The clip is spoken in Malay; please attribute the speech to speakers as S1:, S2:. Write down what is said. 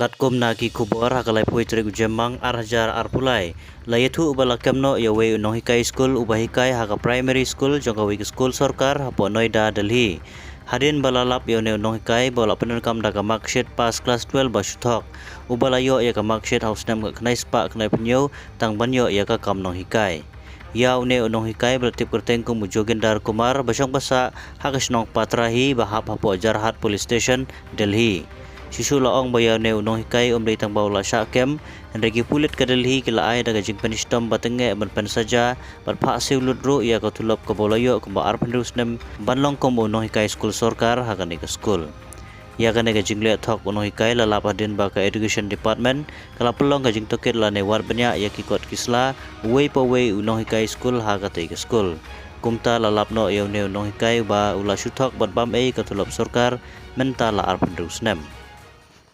S1: Katkom na ki kubor hakalai pui trik ujemang arhajar arpulai. Layethu ubalakemno yawe unohikai school ubahikai haka primary school jongkawik school sorkar hapo Noida Delhi. Hadin balalap yone unohikai bola penerkam daga marksheet pas class 12 basuthok. Ubalayo ya ka marksheet house nam ka knai spa knai penyo tang banyo ya ka kam nohikai. Ya une unohikai bertip kerteng kum Jogendar Kumar basong basa hakasnong patrahi bahap hapo Jarhat Police Station Delhi. Sisu laong bayane unohikai umdai tang baula syakem henregi pulit ke Delhi kila ai daga jing penistom batenge berpen saja berpak siuludru ia ka tulap ke bolayo kumba arpendus nem banlong kom unohikai school sorkar hakane ke school. Ia kane ke jing le thok unohikai lalap hadin ba ka education department kala pelong ke jing tokit lane war benya ia ki kot kisla wei pa wei unohikai school hakate ke school. Kumta lalap no ia unohikai ba ula suthok bat bam ei ka tulap sorkar menta la arpendus nem.